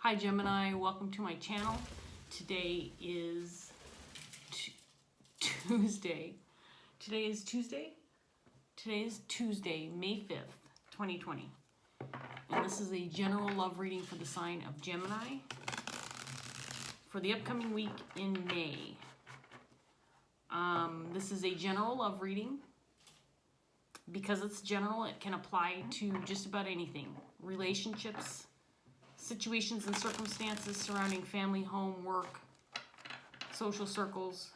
Hi Gemini, welcome to my channel. Today is Tuesday. Today is Tuesday, May 5th, 2020. And this is a general love reading for the sign of Gemini for the upcoming week in May. This is a general love reading. Because it's general, it can apply to just about anything. Relationships, situations and circumstances surrounding family, home, work, social circles,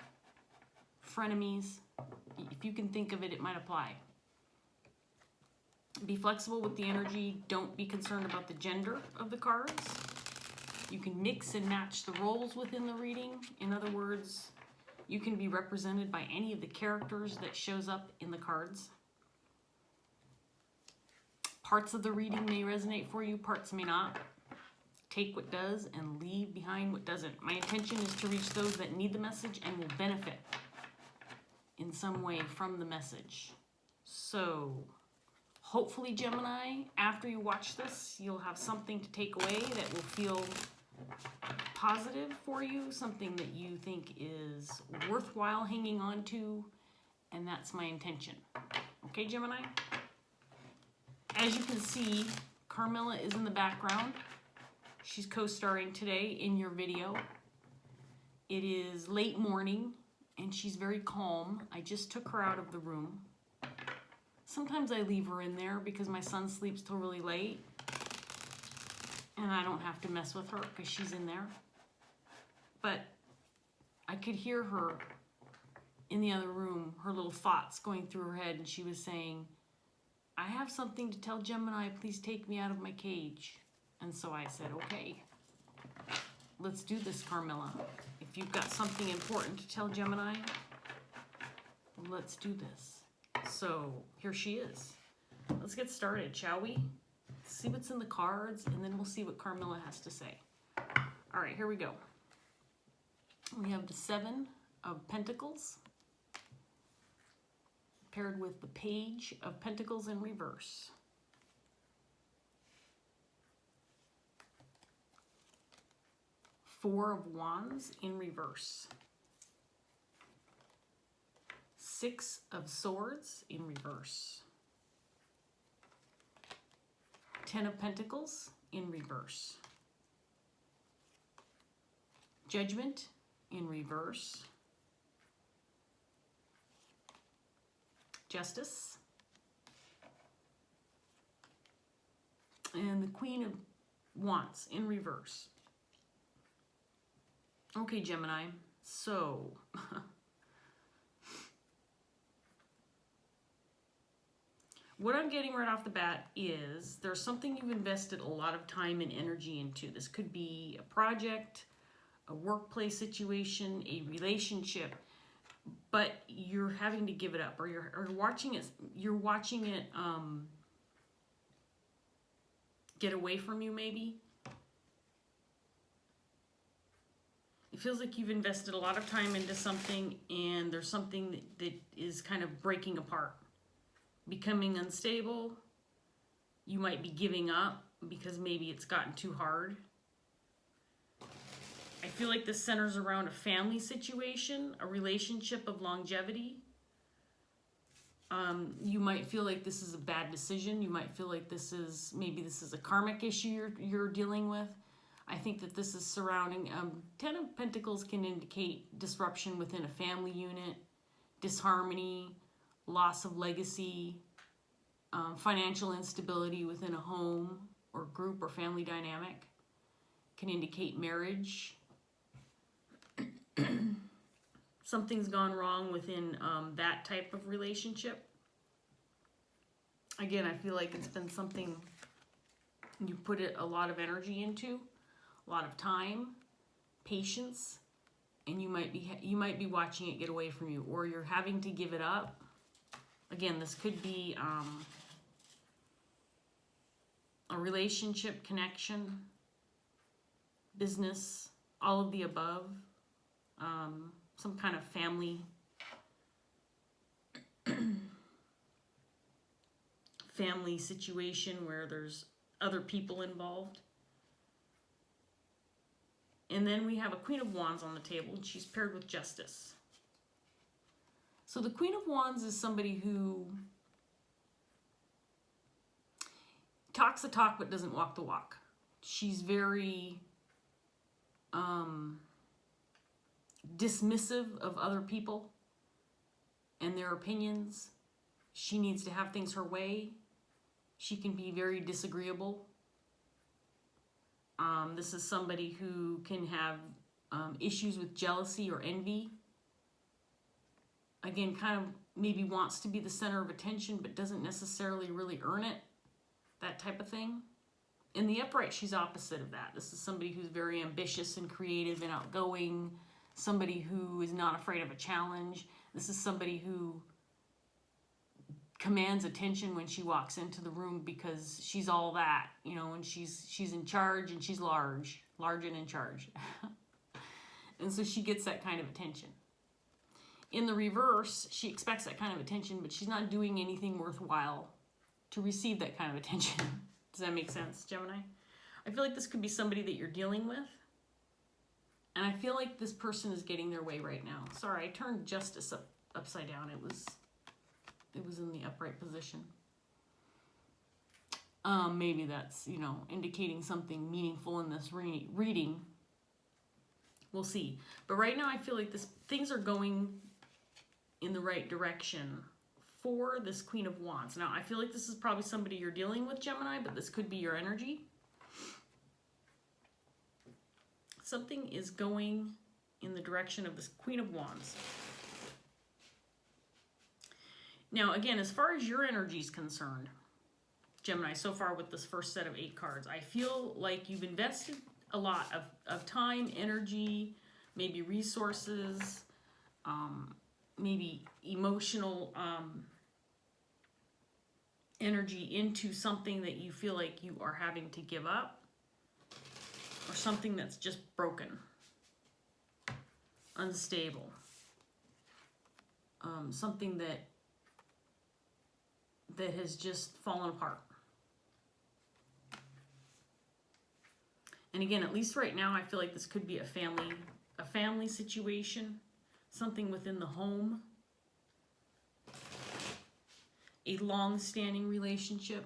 frenemies. If you can think of it, it might apply. Be flexible with the energy. Don't be concerned about the gender of the cards. You can mix and match the roles within the reading. In other words, you can be represented by any of the characters that shows up in the cards. Parts of the reading may resonate for you, parts may not. Take what does and leave behind what doesn't. My intention is to reach those that need the message and will benefit in some way from the message. So, hopefully, Gemini, after you watch this, you'll have something to take away that will feel positive for you, something that you think is worthwhile hanging on to, and that's my intention. Okay, Gemini? As you can see, Carmilla is in the background. She's co-starring today in your video. It is late morning and she's very calm. I just took her out of the room. Sometimes I leave her in there because my son sleeps till really late and I don't have to mess with her because she's in there. But I could hear her in the other room, her little thoughts going through her head, and she was saying, I have something to tell Gemini, please take me out of my cage. And so I said, okay, let's do this, Carmilla. If you've got something important to tell Gemini, let's do this. So here she is. Let's get started, shall we? See what's in the cards, and then we'll see what Carmilla has to say. All right, here we go. We have the 7 of Pentacles, paired with the Page of Pentacles in reverse. Four of Wands in reverse. 6 of Swords in reverse. 10 of Pentacles in reverse. Judgment in reverse. Justice. And the Queen of Wands in reverse. Okay, Gemini, so what I'm getting right off the bat is there's something you've invested a lot of time and energy into. This could be a project, a workplace situation, a relationship, but you're having to give it up, or you're watching it get away from you, maybe. It feels like you've invested a lot of time into something and there's something that is kind of breaking apart, becoming unstable. You might be giving up because maybe it's gotten too hard. I feel like this centers around a family situation, a relationship of longevity. You might feel like this is a bad decision. You might feel like maybe this is a karmic issue you're dealing with. I think that this is surrounding, 10 of Pentacles can indicate disruption within a family unit, disharmony, loss of legacy, financial instability within a home or group or family dynamic. Can indicate marriage. Something's gone wrong within that type of relationship. Again, I feel like it's been something you put a lot of energy into. A lot of time, patience, and you might be watching it get away from you, or you're having to give it up. Again, this could be a relationship, connection, business, all of the above. Some kind of family situation where there's other people involved. And then we have a Queen of Wands on the table, and she's paired with Justice. So the Queen of Wands is somebody who talks the talk but doesn't walk the walk. She's very dismissive of other people and their opinions. She needs to have things her way. She can be very disagreeable. This is somebody who can have issues with jealousy or envy. Again, kind of maybe wants to be the center of attention but doesn't necessarily really earn it. That type of thing. In the upright, she's opposite of that. This is somebody who's very ambitious and creative and outgoing. Somebody who is not afraid of a challenge. This is somebody who commands attention when she walks into the room because she's all that, you know, and she's in charge and she's large and in charge. And so she gets that kind of attention. In the reverse, she expects that kind of attention, but she's not doing anything worthwhile to receive that kind of attention. Does that make sense, Gemini? I feel like this could be somebody that you're dealing with. And I feel like this person is getting their way right now. Sorry, I turned Justice upside down. It was in the upright position. Maybe that's, you know, indicating something meaningful in this reading. We'll see. But right now I feel like things are going in the right direction for this Queen of Wands. Now, I feel like this is probably somebody you're dealing with, Gemini, but this could be your energy. Something is going in the direction of this Queen of Wands. Now, again, as far as your energy is concerned, Gemini, so far with this first set of 8 cards, I feel like you've invested a lot of time, energy, maybe resources, maybe emotional energy into something that you feel like you are having to give up, or something that's just broken, unstable, something that has just fallen apart. And again, at least right now, I feel like this could be a family situation, something within the home, a long-standing relationship,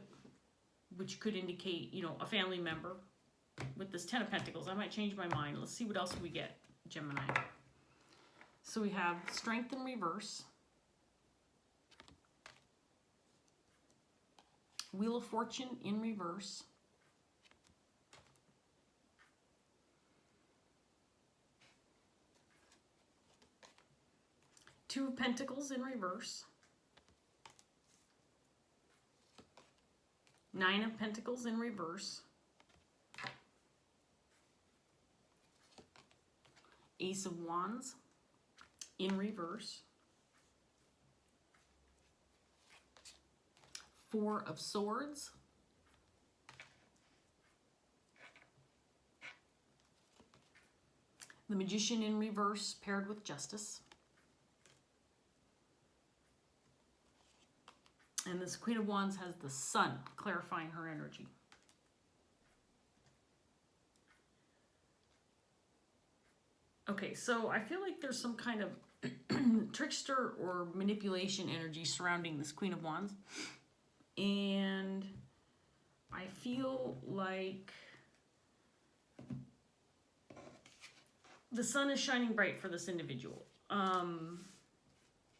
which could indicate, you know, a family member. With this 10 of Pentacles, I might change my mind. Let's see what else we get, Gemini. So we have Strength in reverse, Wheel of Fortune in reverse, Two of Pentacles in reverse, Nine of Pentacles in reverse, Ace of Wands in reverse, Four of Swords, the Magician in reverse paired with Justice, and this Queen of Wands has the Sun clarifying her energy. Okay, so I feel like there's some kind of trickster or manipulation energy surrounding this Queen of Wands. And I feel like the sun is shining bright for this individual.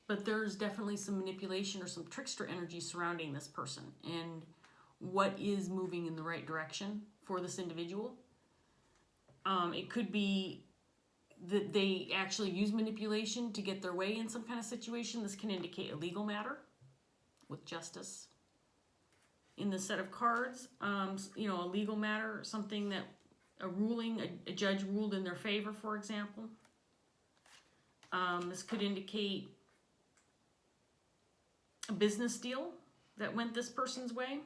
But there's definitely some manipulation or some trickster energy surrounding this person and what is moving in the right direction for this individual. It could be that they actually use manipulation to get their way in some kind of situation. This can indicate a legal matter with Justice. In the set of cards, you know, a legal matter, something that a ruling, a judge ruled in their favor, for example. This could indicate a business deal that went this person's way.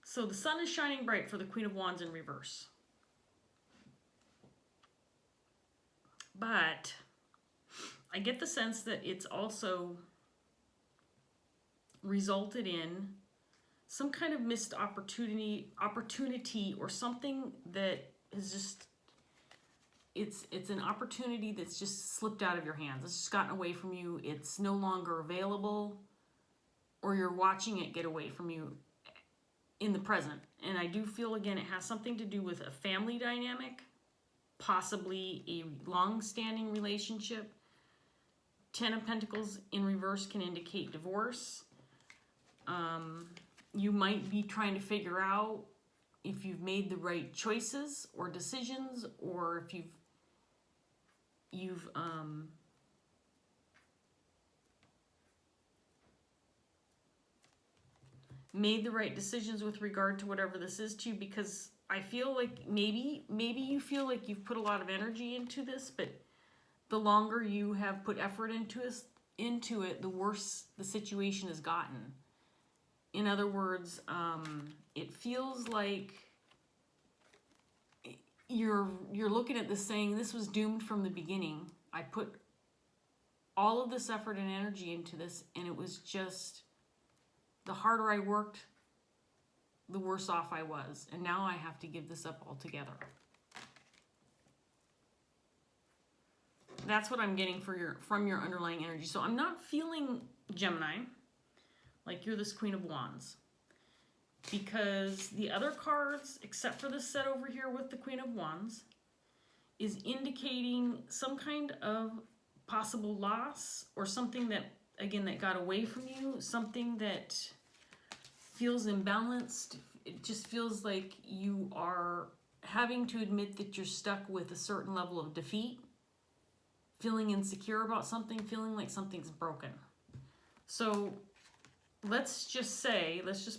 So the sun is shining bright for the Queen of Wands in reverse. But I get the sense that it's also resulted in some kind of missed opportunity or something that is just, it's an opportunity that's just slipped out of your hands. It's just gotten away from you. It's no longer available, or you're watching it get away from you in the present. And I do feel, again, it has something to do with a family dynamic, possibly a long-standing relationship. 10 of Pentacles in reverse can indicate divorce. You might be trying to figure out if you've made the right choices or decisions, or if you've made the right decisions with regard to whatever this is to you, because I feel like maybe you feel like you've put a lot of energy into this, but the longer you have put effort into it, the worse the situation has gotten. In other words, it feels like you're looking at this saying, this was doomed from the beginning. I put all of this effort and energy into this, and it was just, the harder I worked, the worse off I was. And now I have to give this up altogether. That's what I'm getting from your underlying energy. So I'm not feeling, Gemini, like you're this Queen of Wands, because the other cards, except for this set over here with the Queen of Wands, is indicating some kind of possible loss, or something that, again, that got away from you, something that feels imbalanced. It just feels like you are having to admit that you're stuck with a certain level of defeat, feeling insecure about something, feeling like something's broken. So let's just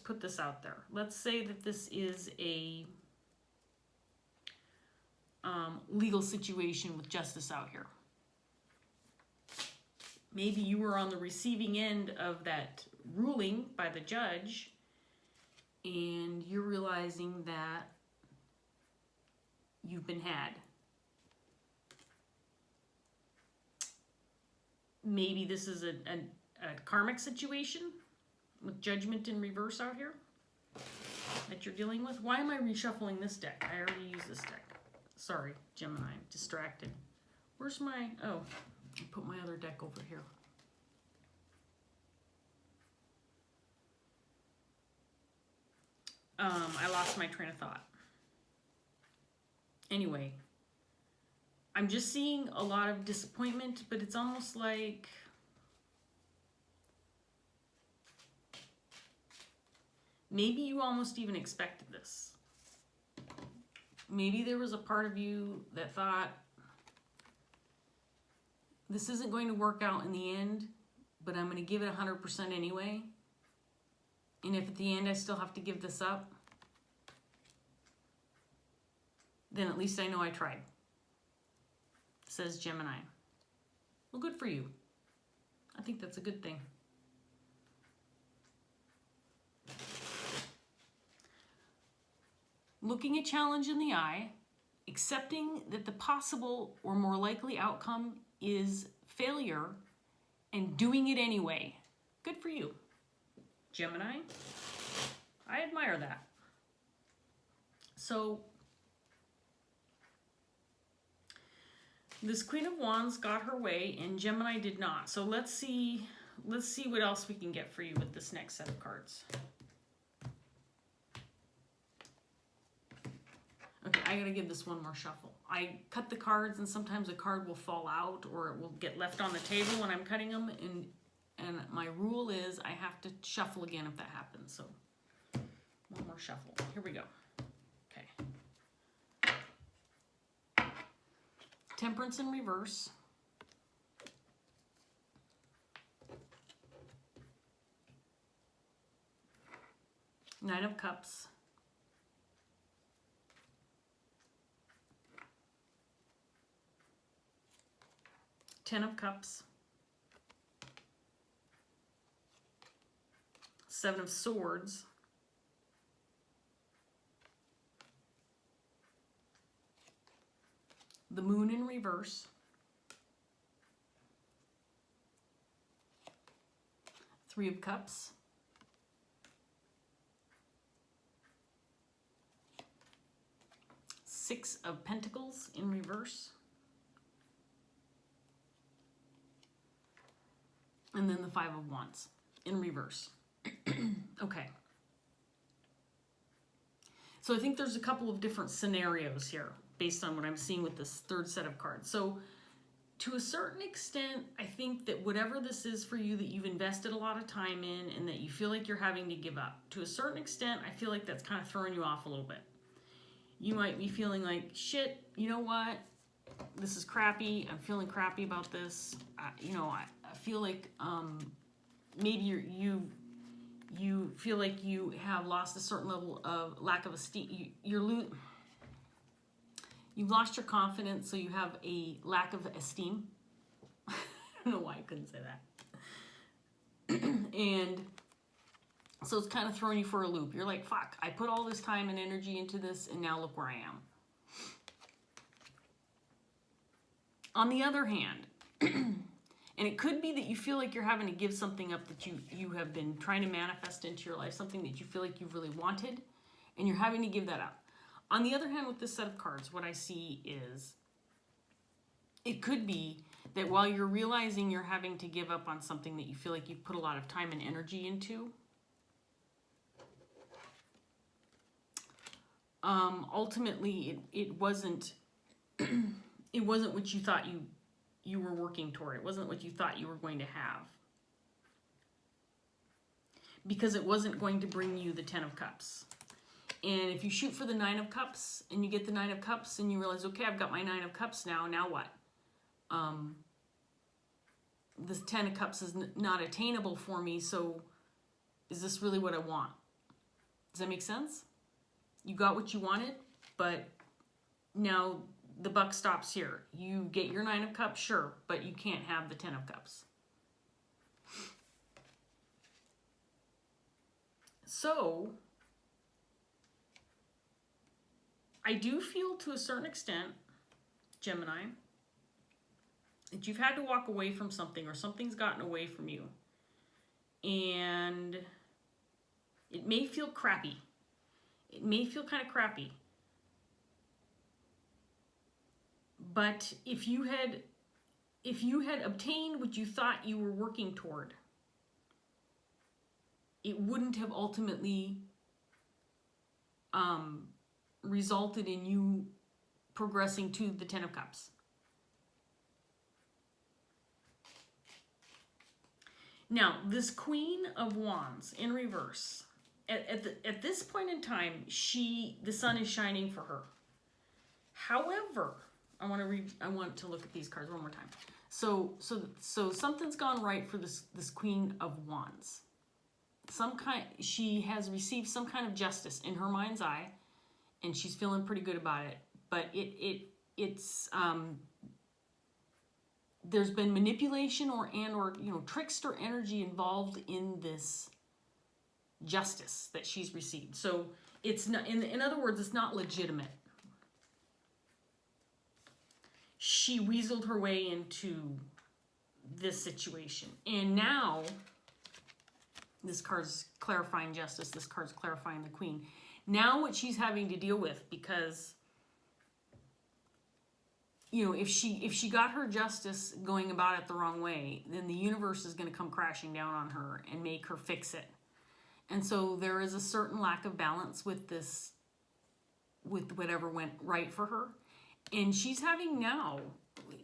put this out there. Let's say that this is a legal situation with justice out here. Maybe you were on the receiving end of that ruling by the judge, and you're realizing that you've been had. Maybe this is a karmic situation with judgment in reverse out here that you're dealing with. Why am I reshuffling this deck? I already used this deck. Sorry, Gemini, I'm distracted. Where's my, oh, I put my other deck over here. I lost my train of thought. Anyway, I'm just seeing a lot of disappointment, but it's almost like maybe you almost even expected this. Maybe there was a part of you that thought, this isn't going to work out in the end, but I'm going to give it 100% anyway. And if at the end I still have to give this up, then at least I know I tried, says Gemini. Well, good for you. I think that's a good thing. Looking a challenge in the eye, accepting that the possible or more likely outcome is failure, and doing it anyway. Good for you, Gemini. I admire that. So this Queen of Wands got her way and Gemini did not. So let's see what else we can get for you with this next set of cards. Okay, I gotta give this one more shuffle. I cut the cards and sometimes a card will fall out or it will get left on the table when I'm cutting them, and my rule is I have to shuffle again if that happens. So one more shuffle. Here we go. Okay. Temperance in reverse. Nine of Cups. Ten of Cups. Seven of Swords. The Moon in reverse. Three of Cups. Six of Pentacles in reverse. And then the Five of Wands in reverse. Okay. So I think there's a couple of different scenarios here based on what I'm seeing with this third set of cards. So to a certain extent, I think that whatever this is for you that you've invested a lot of time in and that you feel like you're having to give up, to a certain extent, I feel like that's kind of throwing you off a little bit. You might be feeling like, shit, you know what? This is crappy. I'm feeling crappy about this. I feel like maybe you feel like you have lost a certain level of lack of esteem. You've lost your confidence, so you have a lack of esteem. I don't know why I couldn't say that. And so it's kind of throwing you for a loop. You're like, fuck, I put all this time and energy into this, and now look where I am. On the other hand, and it could be that you feel like you're having to give something up that you have been trying to manifest into your life, something that you feel like you've really wanted, and you're having to give that up. On the other hand, with this set of cards, what I see is it could be that while you're realizing you're having to give up on something that you feel like you've put a lot of time and energy into, ultimately it wasn't it wasn't what you thought you were working toward. It wasn't what you thought you were going to have, because it wasn't going to bring you the Ten of Cups. And if you shoot for the Nine of Cups and you get the Nine of Cups and you realize, okay, I've got my Nine of Cups now what? This Ten of Cups is not attainable for me, so is this really what I want? Does that make sense? You got what you wanted, but now the buck stops here. You get your Nine of Cups, sure, but you can't have the Ten of Cups. So I do feel to a certain extent, Gemini, that you've had to walk away from something, or something's gotten away from you. And it may feel crappy. It may feel kind of crappy. But if you had obtained what you thought you were working toward, it wouldn't have ultimately resulted in you progressing to the Ten of Cups. Now, this Queen of Wands in reverse, at this point in time, the sun is shining for her. However, I want to look at these cards one more time. So something's gone right for this Queen of Wands. She has received some kind of justice in her mind's eye, and she's feeling pretty good about it. But it's there's been manipulation or trickster energy involved in this justice that she's received. So it's not, in other words, it's not legitimate. She weaseled her way into this situation, and now this card's clarifying justice. This card's clarifying the Queen. Now what she's having to deal with, because if she got her justice going about it the wrong way, then the universe is going to come crashing down on her and make her fix it. And so there is a certain lack of balance with this, with whatever went right for her. And she's having now,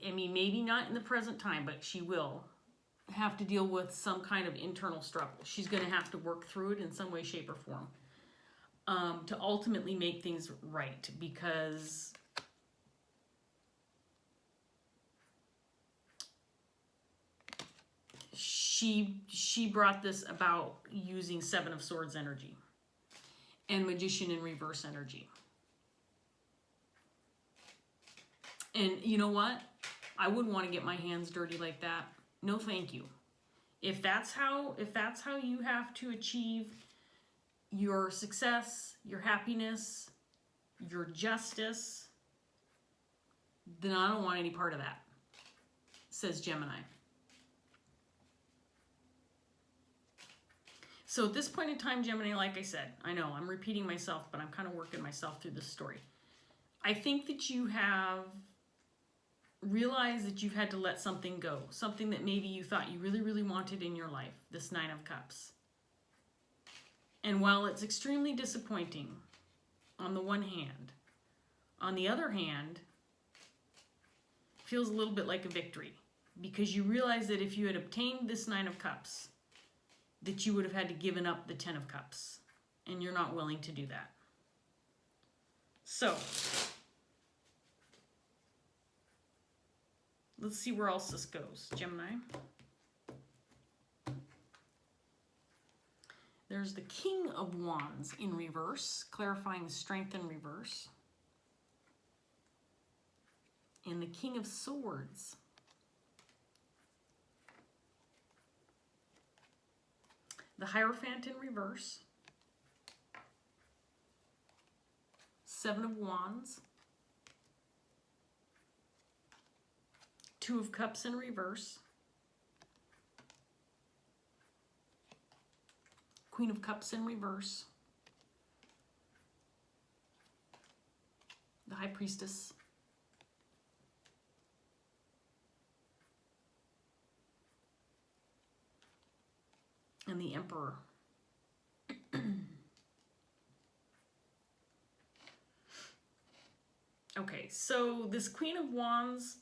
maybe not in the present time, but she will have to deal with some kind of internal struggle. She's going to have to work through it in some way, shape, or form to ultimately make things right, because she brought this about using Seven of Swords energy and Magician in reverse energy. And you know what? I wouldn't want to get my hands dirty like that. No, thank you. If that's how you have to achieve your success, your happiness, your justice, then I don't want any part of that, says Gemini. So at this point in time, Gemini, like I said, I know I'm repeating myself, but I'm kind of working myself through this story. I think that you have realized that you've had to let something go, something that maybe you thought you really, really wanted in your life, this Nine of Cups. And while it's extremely disappointing on the one hand, on the other hand, it feels a little bit like a victory, because you realize that if you had obtained this Nine of Cups, that you would have had to given up the Ten of Cups, and you're not willing to do that. So, let's see where else this goes, Gemini. There's the King of Wands in reverse, clarifying the strength in reverse. And the King of Swords. The Hierophant in reverse. Seven of Wands. Two of Cups in reverse. Queen of Cups in reverse. The High Priestess. And the Emperor. Okay, so this Queen of Wands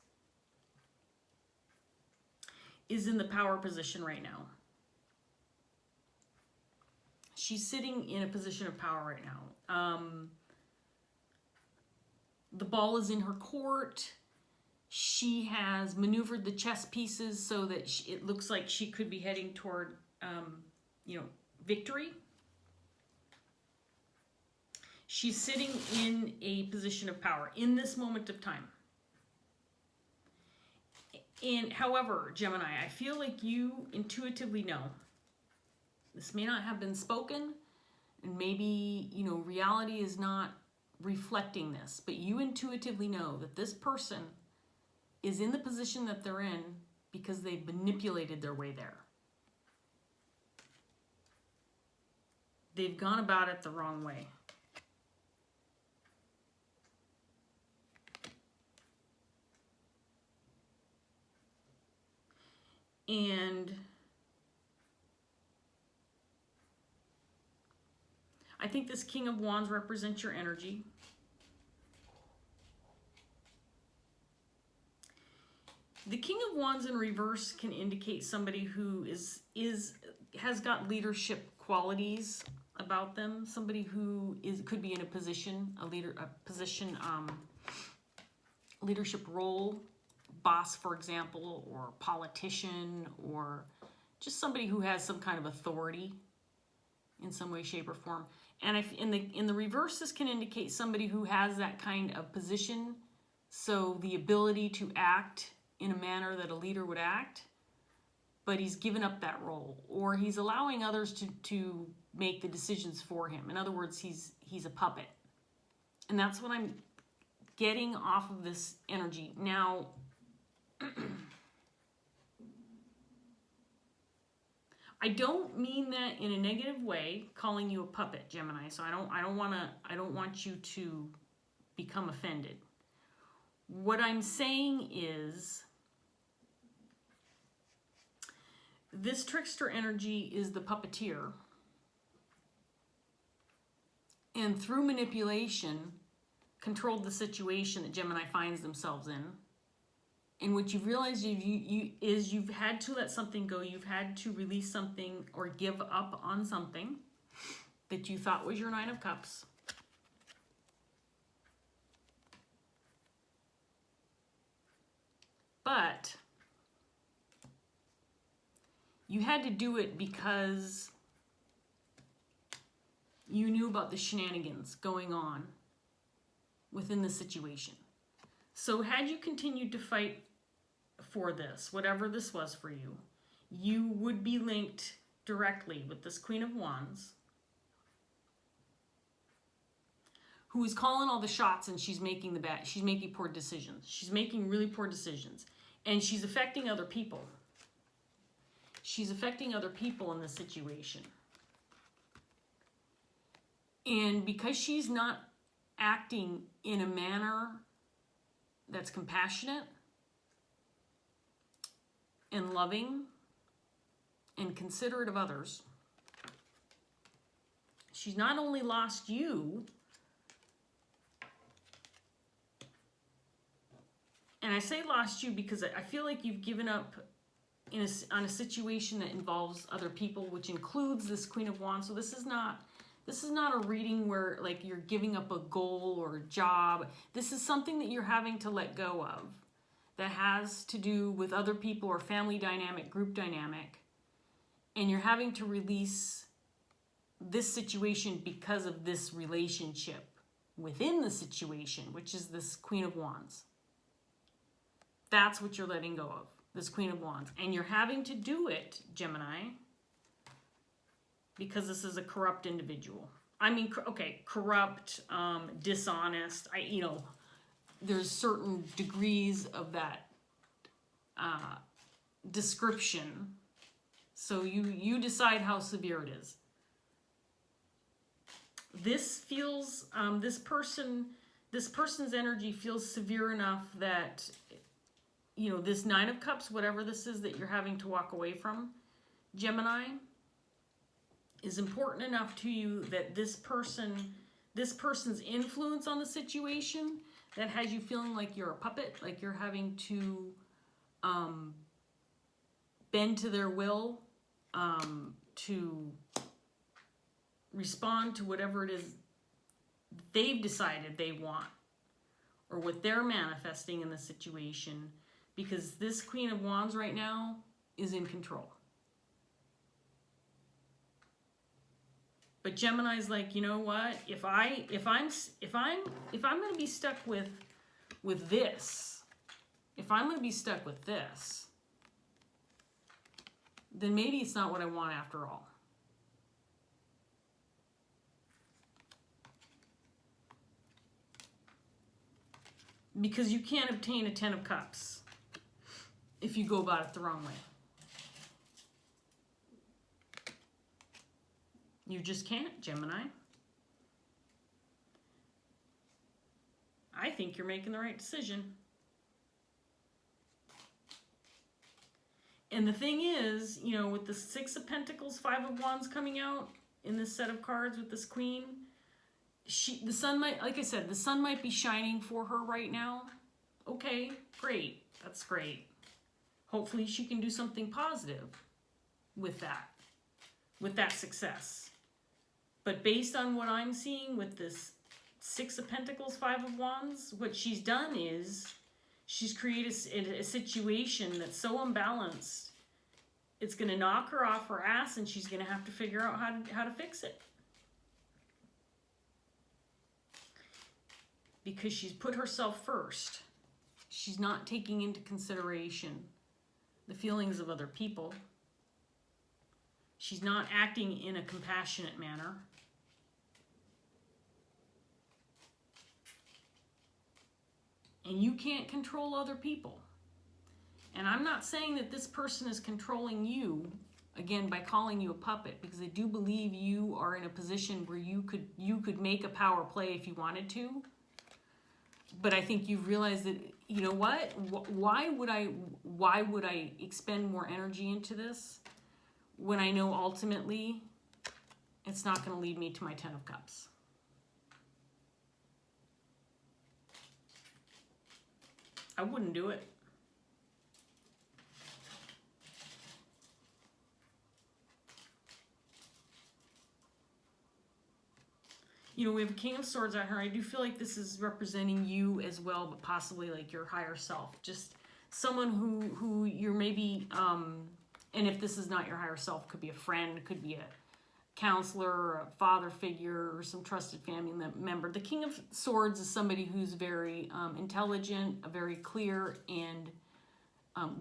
is in the power position right now. She's sitting in a position of power right now. The ball is in her court. She has maneuvered the chess pieces so that it looks like she could be heading toward, victory. She's sitting in a position of power in this moment of time. And however, Gemini, I feel like you intuitively know. This may not have been spoken, and maybe, reality is not reflecting this, but you intuitively know that this person is in the position that they're in because they've manipulated their way there. They've gone about it the wrong way. And I think this King of Wands represents your energy. The King of Wands in reverse can indicate somebody who has got leadership qualities about them. Somebody who could be in a position, leadership role, boss, for example, or politician, or just somebody who has some kind of authority in some way, shape, or form. And if in the reverse, this can indicate somebody who has that kind of position, so the ability to act in a manner that a leader would act, but he's given up that role, or he's allowing others to make the decisions for him. In other words, he's a puppet. And that's what I'm getting off of this energy. Now, I don't mean that in a negative way, calling you a puppet, Gemini. So I don't want you to become offended. What I'm saying is, this trickster energy is the puppeteer, and through manipulation controlled the situation that Gemini finds themselves in. And what you've realized is you've had to let something go. You've had to release something or give up on something that you thought was your Nine of Cups. But you had to do it because you knew about the shenanigans going on within the situation. So had you continued to fight for this, whatever this was for you, you would be linked directly with this Queen of Wands, who is calling all the shots, and she's making poor decisions. She's making really poor decisions, and she's affecting other people. She's affecting other people in this situation. And because she's not acting in a manner that's compassionate and loving and considerate of others. She's not only lost you, and I say lost you because I feel like you've given up on a situation that involves other people, which includes this Queen of Wands. So this is not a reading where like you're giving up a goal or a job. This is something that you're having to let go of that has to do with other people or family dynamic, group dynamic. And you're having to release this situation because of this relationship within the situation, which is this Queen of Wands. That's what you're letting go of, this Queen of Wands. And you're having to do it, Gemini, because this is a corrupt individual. I mean, okay, corrupt, dishonest. There's certain degrees of that description. So you decide how severe it is. This feels, this person's energy feels severe enough that, this Nine of Cups, whatever this is that you're having to walk away from, Gemini, is important enough to you that this person's influence on the situation that has you feeling like you're a puppet, like you're having to bend to their will, to respond to whatever it is they've decided they want or what they're manifesting in the situation, because this Queen of Wands right now is in control. But Gemini's like, you know what? If I'm going to be stuck with this, if I'm going to be stuck with this, then maybe it's not what I want after all. Because you can't obtain a Ten of Cups if you go about it the wrong way. You just can't, Gemini. I think you're making the right decision. And the thing is, with the Six of Pentacles, Five of Wands coming out in this set of cards with this Queen, the sun might, like I said, the sun might be shining for her right now. Okay, great. That's great. Hopefully she can do something positive with that success. But based on what I'm seeing with this Six of Pentacles, Five of Wands, what she's done is she's created a situation that's so unbalanced, it's going to knock her off her ass, and she's going to have to figure out how to fix it. Because she's put herself first. She's not taking into consideration the feelings of other people. She's not acting in a compassionate manner. And you can't control other people. And I'm not saying that this person is controlling you, again, by calling you a puppet, because I do believe you are in a position where you could make a power play if you wanted to. But I think you've realized that, you know what? Why would I expend more energy into this when I know ultimately it's not going to lead me to my Ten of Cups? I wouldn't do it. We have a King of Swords out here. I do feel like this is representing you as well, but possibly like your higher self. Just someone who you're maybe, and if this is not your higher self, could be a friend, could be a counselor, or a father figure, or some trusted family member. The King of Swords is somebody who's very intelligent, a very clear and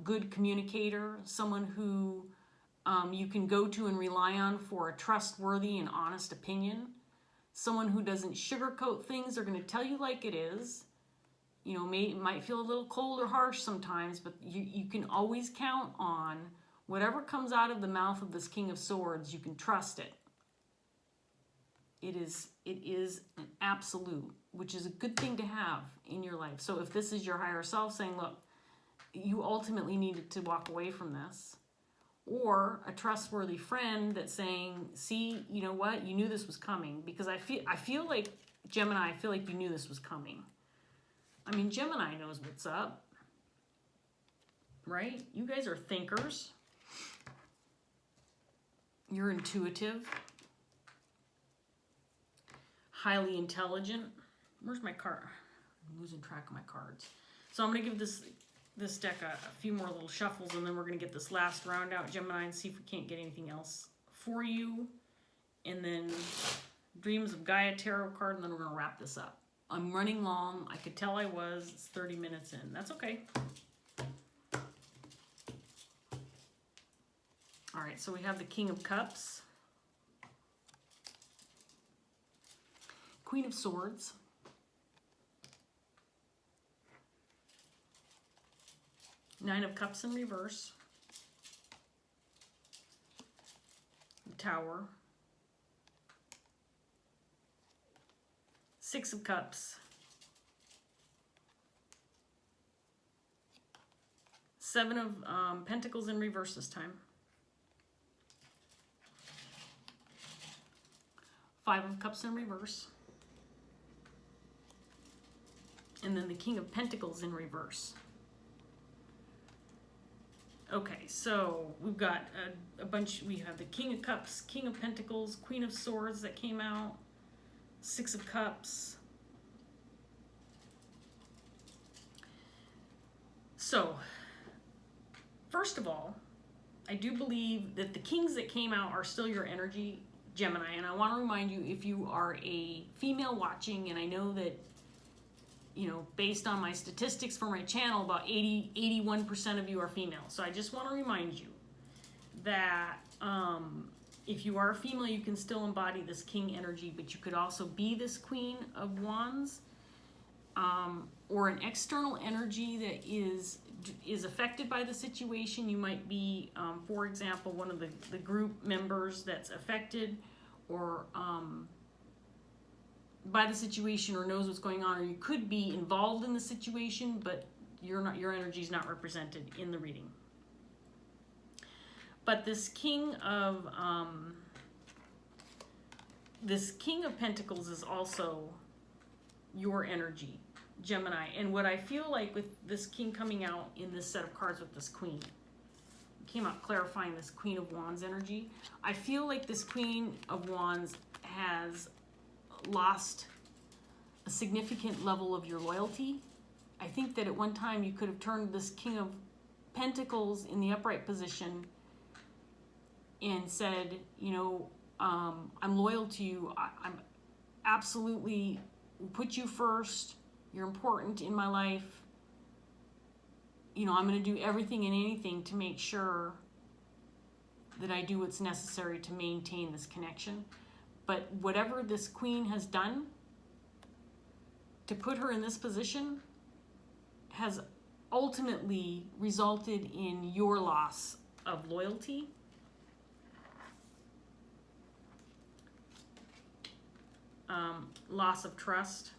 good communicator, someone who you can go to and rely on for a trustworthy and honest opinion. Someone who doesn't sugarcoat things. They're going to tell you like it is. It might feel a little cold or harsh sometimes, but you can always count on whatever comes out of the mouth of this King of Swords. You can trust it. It is an absolute which is a good thing to have in your life. So if this is your higher self saying, look, you ultimately needed to walk away from this, or a trustworthy friend that's saying, see, you know what, you knew this was coming, because I feel like, Gemini, I feel like you knew this was coming. I mean, Gemini knows what's up, right? You guys are thinkers. You're intuitive, highly intelligent. Where's my card? I'm losing track of my cards. So I'm going to give this deck a few more little shuffles, and then we're going to get this last round out, Gemini, and see if we can't get anything else for you. And then Dreams of Gaia Tarot card, and then we're going to wrap this up. I'm running long. I could tell I was. It's 30 minutes in. That's okay. All right, so we have the King of Cups, Queen of Swords, Nine of Cups in reverse, the Tower, Six of Cups, Seven of Pentacles in reverse this time, Five of Cups in reverse, and then the King of Pentacles in reverse. Okay, so we've got a bunch. We have the King of Cups, King of Pentacles, Queen of Swords that came out, Six of Cups. So, first of all, I do believe that the kings that came out are still your energy, Gemini. And I want to remind you, if you are a female watching, and I know that, you know, based on my statistics for my channel, about 81% of you are female. So I just want to remind you that if you are a female, you can still embody this king energy, but you could also be this Queen of Wands, or an external energy that is affected by the situation. You might be, for example, one of the group members that's affected, or by the situation, or knows what's going on, or you could be involved in the situation, but your energy is not represented in the reading. But this King of Pentacles is also your energy, Gemini. And what I feel like with this King coming out in this set of cards with this Queen, came out clarifying this Queen of Wands energy. I feel like this Queen of Wands has lost a significant level of your loyalty. I think that at one time you could have turned this King of Pentacles in the upright position and said, you know, I'm loyal to you. I'm absolutely put you first. You're important in my life. You know, I'm going to do everything and anything to make sure that I do what's necessary to maintain this connection. But whatever this Queen has done to put her in this position has ultimately resulted in your loss of loyalty. Loss of trust.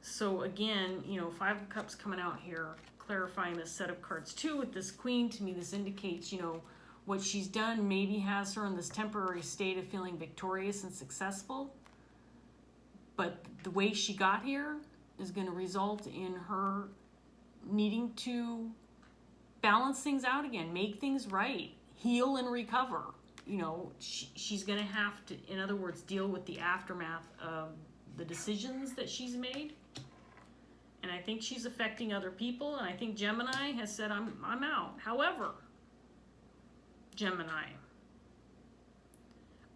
So again, you know, Five of Cups coming out here, clarifying this set of cards too with this Queen. To me, this indicates, you know, what she's done maybe has her in this temporary state of feeling victorious and successful. But the way she got here is going to result in her needing to balance things out again, make things right, heal and recover. You know, she's going to have to, in other words, deal with the aftermath of the decisions that she's made. And I think she's affecting other people. And I think Gemini has said, I'm out. However, Gemini,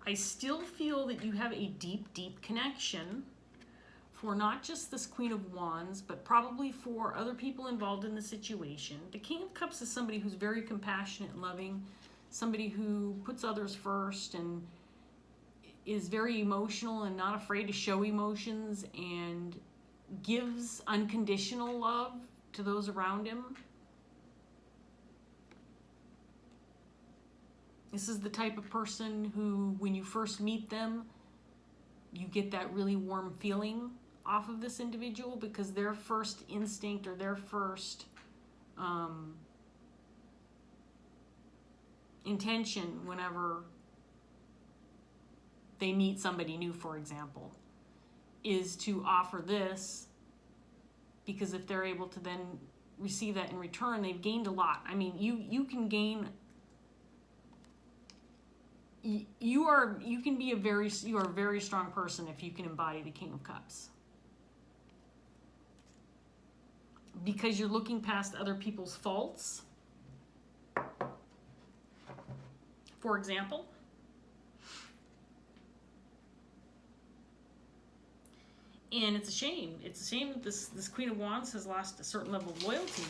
I still feel that you have a deep, deep connection for not just this Queen of Wands, but probably for other people involved in the situation. The King of Cups is somebody who's very compassionate and loving, somebody who puts others first and is very emotional and not afraid to show emotions and gives unconditional love to those around him. This is the type of person who, when you first meet them, you get that really warm feeling off of this individual, because their first instinct or their first intention whenever they meet somebody new, for example, is to offer this, because if they're able to then receive that in return, they've gained a lot. I mean, you can gain, you are a very strong person if you can embody the King of Cups, because you're looking past other people's faults. For example, and it's a shame. It's a shame that this Queen of Wands has lost a certain level of loyalty,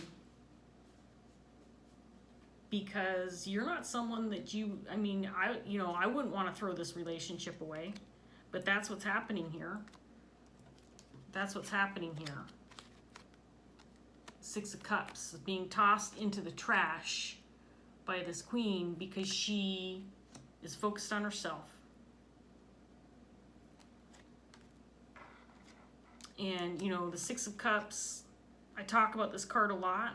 because you're not someone that I wouldn't want to throw this relationship away, but that's what's happening here. That's what's happening here. Six of Cups being tossed into the trash by this queen because she is focused on herself. And, the Six of Cups, I talk about this card a lot,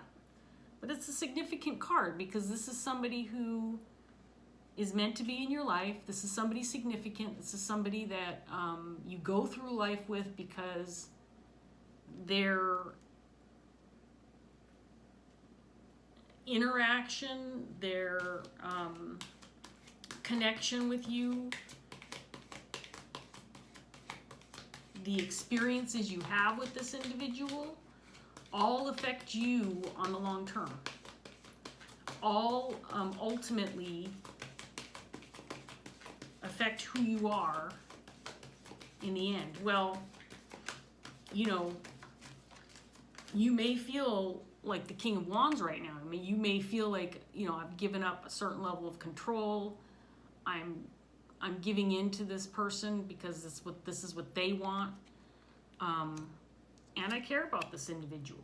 but it's a significant card because this is somebody who is meant to be in your life. This is somebody significant. This is somebody that you go through life with because their interaction, their connection with you, the experiences you have with this individual all affect you on the long term. All ultimately affect who you are in the end. Well, you may feel like the King of Wands right now. I mean, you may feel like, I've given up a certain level of control. I'm giving in to this person because this is what they want. And I care about this individual.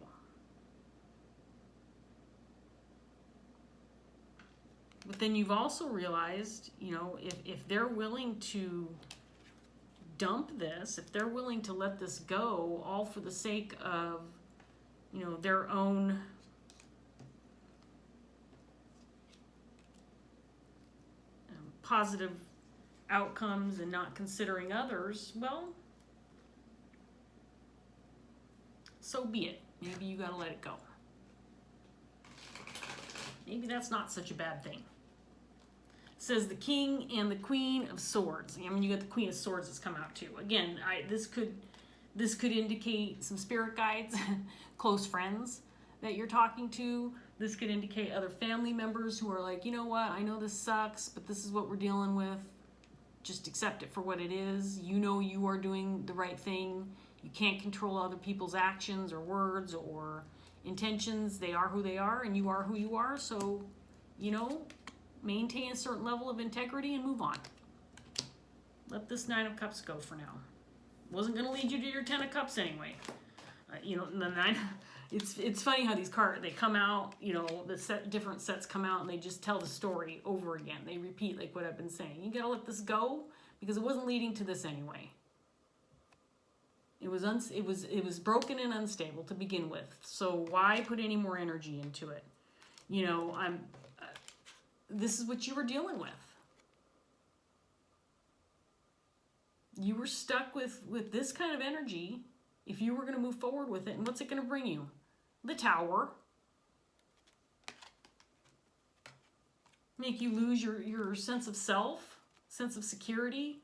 But then you've also realized, if they're willing to dump this, if they're willing to let this go, all for the sake of, their own positive outcomes and not considering others, well, so be it. Maybe you gotta let it go. Maybe that's not such a bad thing. It says the King and the Queen of Swords. I mean, you got the Queen of Swords that's come out too. Again, this could indicate some spirit guides, close friends that you're talking to. This could indicate other family members who are like, you know what, I know this sucks, but this is what we're dealing with. Just accept it for what it is. You are doing the right thing. You can't control other people's actions or words or intentions. They are who they are, and you are who you are. So, maintain a certain level of integrity and move on. Let this Nine of Cups go for now. Wasn't going to lead you to your Ten of Cups anyway. The nine. It's funny how these cards, they come out. Different sets come out and they just tell the story over again. They repeat like what I've been saying. You got to let this go because it wasn't leading to this anyway. It was broken and unstable to begin with. So why put any more energy into it? This is what you were dealing with. You were stuck with this kind of energy if you were going to move forward with it. And what's it going to bring you? The Tower. Make you lose your sense of self, sense of security,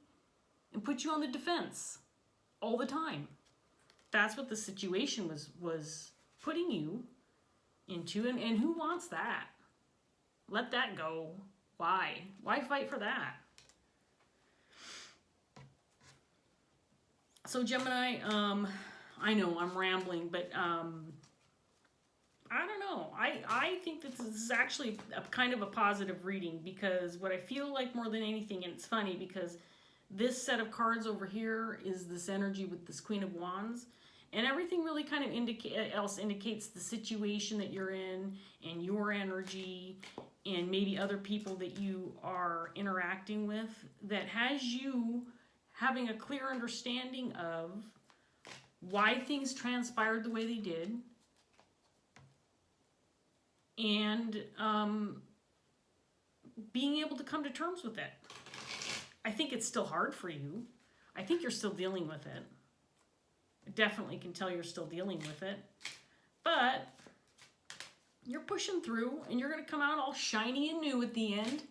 and put you on the defense all the time. That's what the situation was putting you into. And who wants that? Let that go. Why? Why fight for that? So Gemini, I know I'm rambling, but I don't know. I think that this is actually a kind of a positive reading, because what I feel like more than anything, and it's funny because this set of cards over here is this energy with this Queen of Wands, and everything really kind of indicates the situation that you're in and your energy and maybe other people that you are interacting with that has you having a clear understanding of why things transpired the way they did, and being able to come to terms with it. I think it's still hard for you. I think you're still dealing with it. I definitely can tell you're still dealing with it. But you're pushing through, and you're going to come out all shiny and new at the end.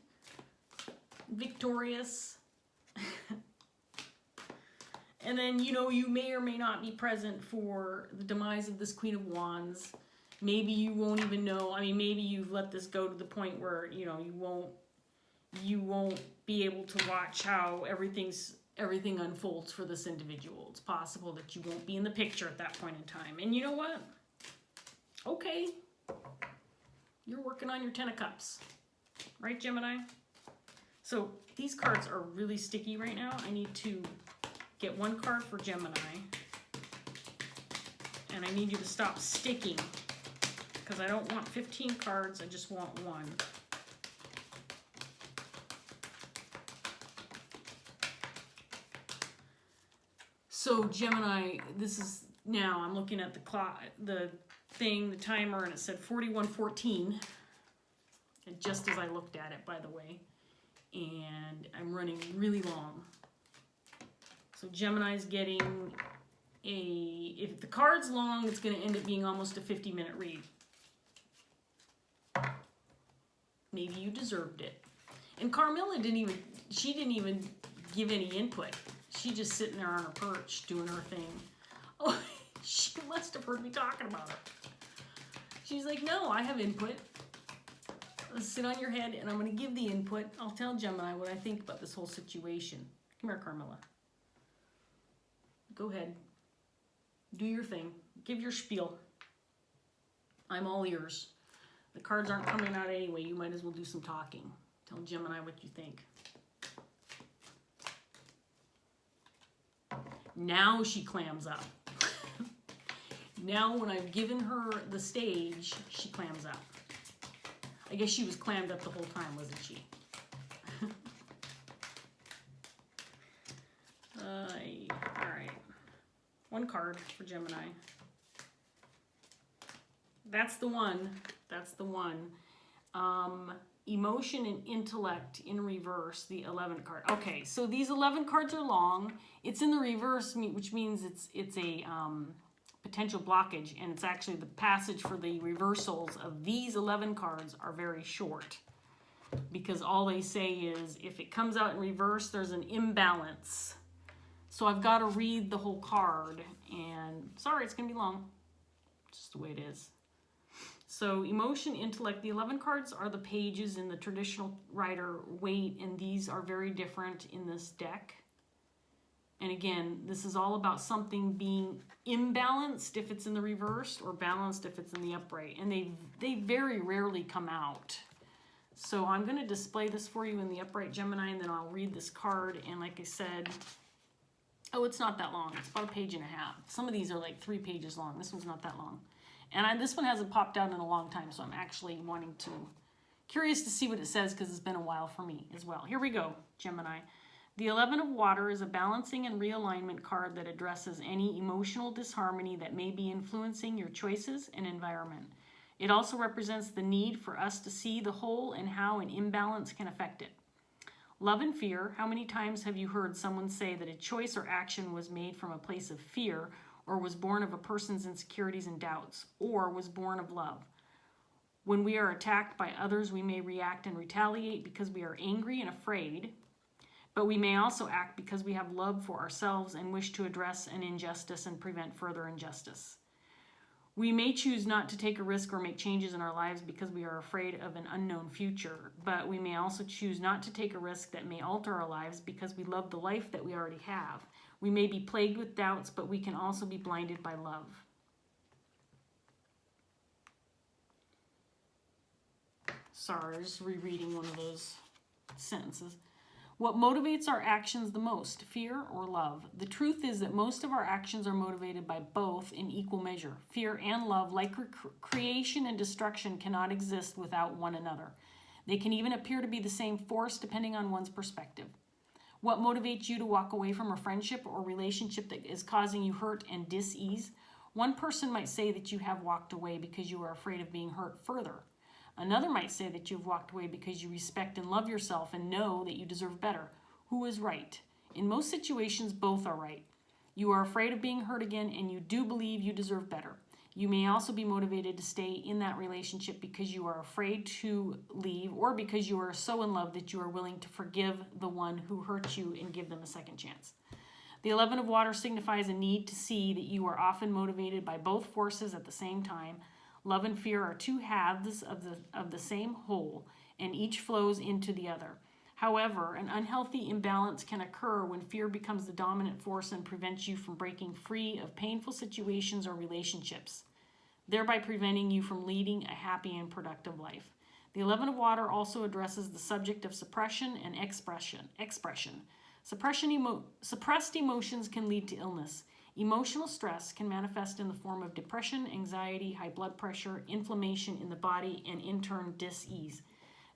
Victorious. And then, you know, you may or may not be present for the demise of this Queen of Wands. Maybe you won't even know. I mean, maybe you've let this go to the point where, you know, you won't be able to watch how everything unfolds for this individual. It's possible that you won't be in the picture at that point in time. And you know what? Okay. You're working on your 10 of Cups. Right, Gemini? So these cards are really sticky right now. I need to get one card for Gemini. And I need you to stop sticking, because I don't want 15 cards. I just want one. So Gemini, this is now, I'm looking at the clock, the timer, and it said 41:14. And just as I looked at it, by the way. And I'm running really long. So Gemini's getting if the card's long, it's going to end up being almost a 50-minute read. Maybe you deserved it. And Carmilla didn't even give any input. She's just sitting there on her perch doing her thing. Oh, she must have heard me talking about it. She's like, no, I have input. Let's sit on your head, and I'm going to give the input. I'll tell Gemini what I think about this whole situation. Come here, Carmilla. Go ahead. Do your thing. Give your spiel. I'm all ears. The cards aren't coming out anyway. You might as well do some talking. Tell Gemini what you think. Now she clams up. Now when I've given her the stage, she clams up. I guess she was clammed up the whole time, wasn't she? All right. One card for Gemini. That's the one. That's the one. Emotion and intellect in reverse, the 11th card. Okay, so these 11 cards are long. It's in the reverse, which means it's a potential blockage, and it's actually the passage for the reversals of these 11 cards are very short, because all they say is if it comes out in reverse, there's an imbalance. So I've got to read the whole card, and sorry, it's going to be long. It's just the way it is. So emotion, intellect, the 11 cards are the pages in the traditional Rider Waite, and these are very different in this deck. And again, this is all about something being imbalanced if it's in the reverse, or balanced if it's in the upright. And they very rarely come out. So I'm going to display this for you in the upright, Gemini, and then I'll read this card. And like I said, oh, it's not that long. It's about a page and a half. Some of these are like 3 pages long. This one's not that long. And this one hasn't popped out in a long time, so I'm actually curious to see what it says, because it's been a while for me as well. Here we go, Gemini. The 11 of Water is a balancing and realignment card that addresses any emotional disharmony that may be influencing your choices and environment. It also represents the need for us to see the whole and how an imbalance can affect it. Love and fear. How many times have you heard someone say that a choice or action was made from a place of fear, or was born of a person's insecurities and doubts, or was born of love? When we are attacked by others, we may react and retaliate because we are angry and afraid, but we may also act because we have love for ourselves and wish to address an injustice and prevent further injustice. We may choose not to take a risk or make changes in our lives because we are afraid of an unknown future, but we may also choose not to take a risk that may alter our lives because we love the life that we already have. We may be plagued with doubts, but we can also be blinded by love. Sorry, I was just rereading one of those sentences. What motivates our actions the most, fear or love? The truth is that most of our actions are motivated by both in equal measure. Fear and love, like creation and destruction, cannot exist without one another. They can even appear to be the same force depending on one's perspective. What motivates you to walk away from a friendship or relationship that is causing you hurt and dis-ease? One person might say that you have walked away because you are afraid of being hurt further. Another might say that you've walked away because you respect and love yourself and know that you deserve better. Who is right? In most situations, both are right. You are afraid of being hurt again, and you do believe you deserve better. You may also be motivated to stay in that relationship because you are afraid to leave, or because you are so in love that you are willing to forgive the one who hurt you and give them a second chance. The 11 of water signifies a need to see that you are often motivated by both forces at the same time. Love and fear are two halves of the same whole, and each flows into the other. However, an unhealthy imbalance can occur when fear becomes the dominant force and prevents you from breaking free of painful situations or relationships, thereby preventing you from leading a happy and productive life. The 11 of water also addresses the subject of suppression and expression. Suppressed emotions can lead to illness. Emotional stress can manifest in the form of depression, anxiety, high blood pressure, inflammation in the body, and in turn, dis-ease.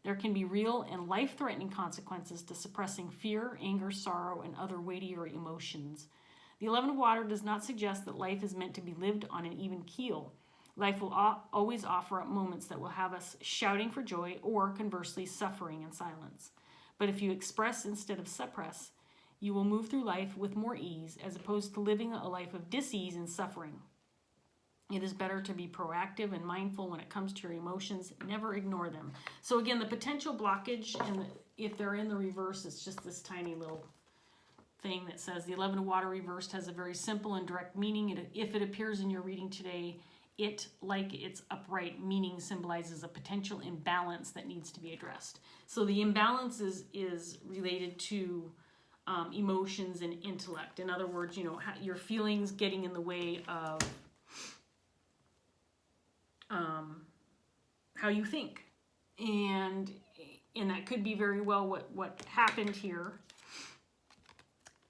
There can be real and life-threatening consequences to suppressing fear, anger, sorrow, and other weightier emotions. The 11 of water does not suggest that life is meant to be lived on an even keel. Life will always offer up moments that will have us shouting for joy or, conversely, suffering in silence. But if you express instead of suppress, you will move through life with more ease, as opposed to living a life of dis-ease and suffering. It is better to be proactive and mindful when it comes to your emotions. Never ignore them. So again, the potential blockage, and if they're in the reverse, it's just this tiny little thing that says the 11 of water reversed has a very simple and direct meaning. If it appears in your reading today, it, like its upright meaning, symbolizes a potential imbalance that needs to be addressed. So the imbalance is related to emotions and intellect. In other words, your feelings getting in the way of how you think, and that could be very well what happened here,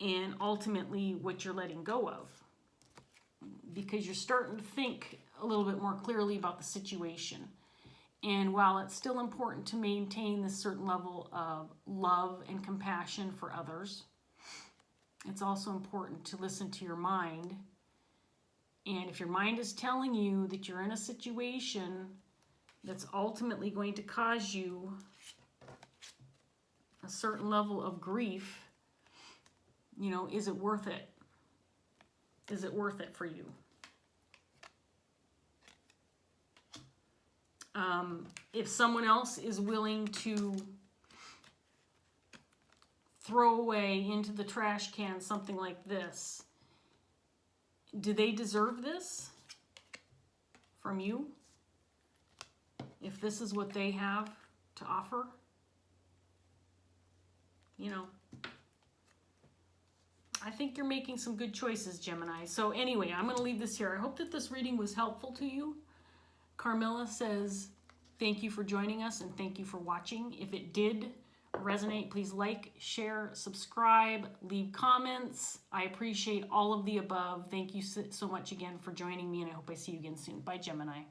and ultimately what you're letting go of, because you're starting to think a little bit more clearly about the situation. And while it's still important to maintain this certain level of love and compassion for others, it's also important to listen to your mind. And if your mind is telling you that you're in a situation that's ultimately going to cause you a certain level of grief, is it worth it? Is it worth it for you? If someone else is willing to throw away into the trash can something like this, do they deserve this from you? If this is what they have to offer? I think you're making some good choices, Gemini. So anyway, I'm going to leave this here. I hope that this reading was helpful to you. Carmilla says, thank you for joining us and thank you for watching. If it did resonate, please like, share, subscribe, leave comments. I appreciate all of the above. Thank you so much again for joining me, and I hope I see you again soon. Bye, Gemini.